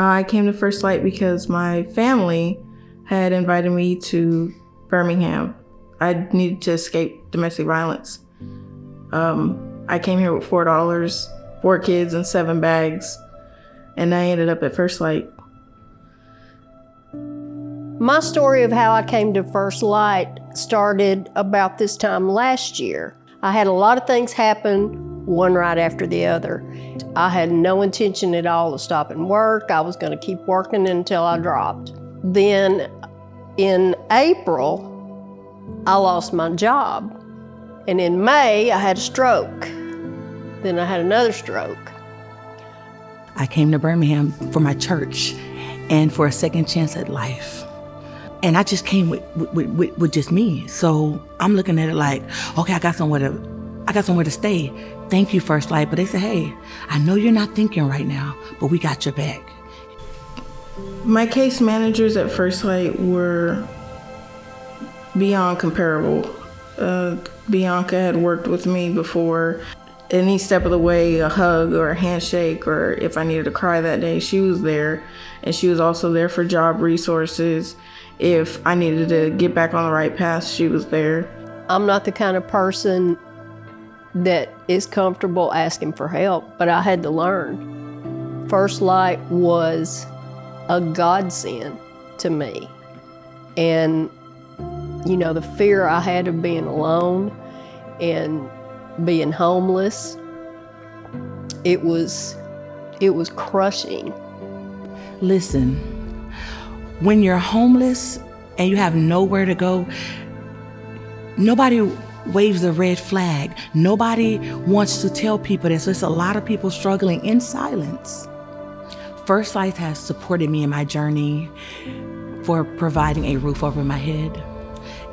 I came to First Light because my family had invited me to Birmingham. I needed to escape domestic violence. I came here with $4, 4 kids and 7 bags, and I ended up at First Light. My story of how I came to First Light started about this time last year. I had a lot of things happen, one right after the other. I had no intention at all of stopping work. I was going to keep working until I dropped. Then in April, I lost my job. And in May, I had a stroke. Then I had another stroke. I came to Birmingham for my church and for a second chance at life. And I just came with just me. So I'm looking at it like, okay, I got somewhere to stay. Thank you, First Light. But they said, hey, I know you're not thinking right now, but we got your back. My case managers at First Light were beyond comparable. Bianca had worked with me before. Any step of the way, a hug or a handshake, or if I needed to cry that day, she was there. And she was also there for job resources. If I needed to get back on the right path, she was there. I'm not the kind of person that is comfortable asking for help, but I had to learn. First Light was a godsend to me. And, you know, the fear I had of being alone and being homeless, it was crushing. Listen, when you're homeless and you have nowhere to go, nobody waves a red flag. Nobody wants to tell people this. There's a lot of people struggling in silence. First Light has supported me in my journey for providing a roof over my head,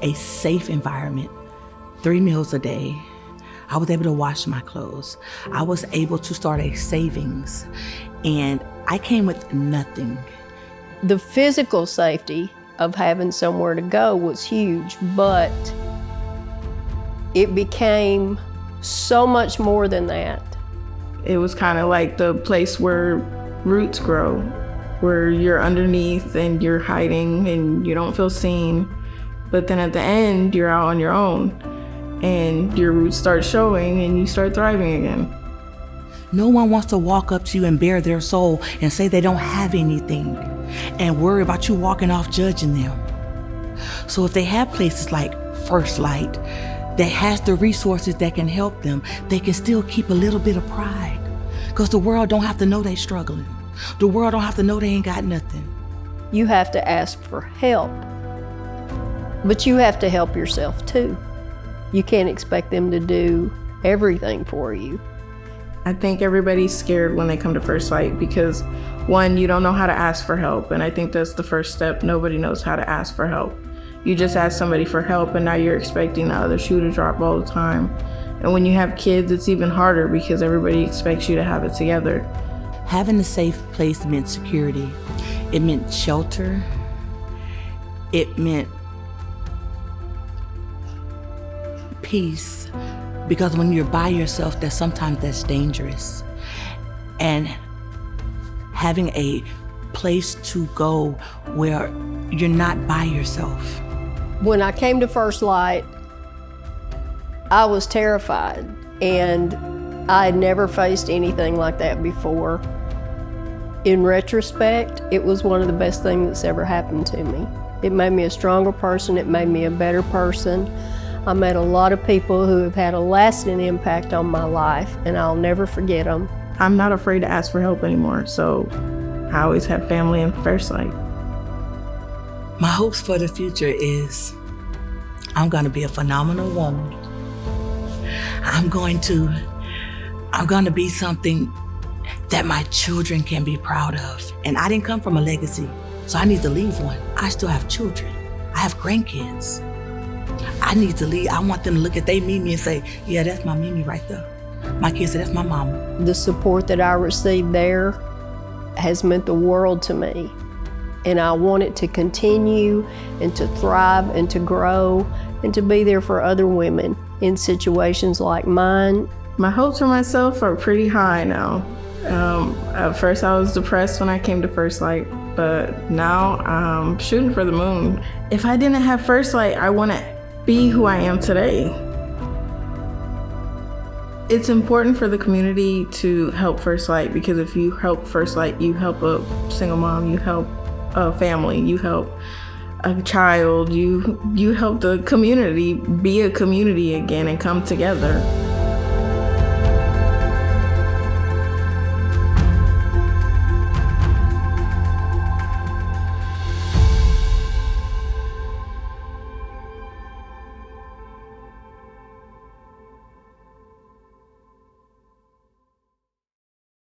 a safe environment, 3 meals a day. I was able to wash my clothes. I was able to start a savings, and I came with nothing. The physical safety of having somewhere to go was huge, but it became so much more than that. It was kind of like the place where roots grow, where you're underneath and you're hiding and you don't feel seen. But then at the end, you're out on your own and your roots start showing and you start thriving again. No one wants to walk up to you and bare their soul and say they don't have anything and worry about you walking off judging them. So if they have places like First Light that has the resources that can help them, they can still keep a little bit of pride. Because the world don't have to know they struggling. The world don't have to know they ain't got nothing. You have to ask for help, but you have to help yourself too. You can't expect them to do everything for you. I think everybody's scared when they come to First Light because, one, you don't know how to ask for help, and I think that's the first step. Nobody knows how to ask for help. You just ask somebody for help, and now you're expecting the other shoe to drop all the time. And when you have kids, it's even harder because everybody expects you to have it together. Having a safe place meant security. It meant shelter. It meant peace. Because when you're by yourself, sometimes that's dangerous. And having a place to go where you're not by yourself. When I came to First Light, I was terrified, and I had never faced anything like that before. In retrospect, it was one of the best things that's ever happened to me. It made me a stronger person, it made me a better person. I met a lot of people who have had a lasting impact on my life, and I'll never forget them. I'm not afraid to ask for help anymore, so I always have family in First Light. My hopes for the future is I'm going to be a phenomenal woman. I'm going to be something that my children can be proud of. And I didn't come from a legacy, so I need to leave one. I still have children. I have grandkids. I need to leave. I want them to look at their Mimi and say, yeah, that's my Mimi right there. My kids say, that's my mama. The support that I received there has meant the world to me. And I want it to continue and to thrive and to grow and to be there for other women in situations like mine. My hopes for myself are pretty high now. At first I was depressed when I came to First Light, but now I'm shooting for the moon. If I didn't have First Light, I wouldn't be who I am today. It's important for the community to help First Light, because if you help First Light, you help a single mom, you help a family, you help a child, you help the community be a community again and come together.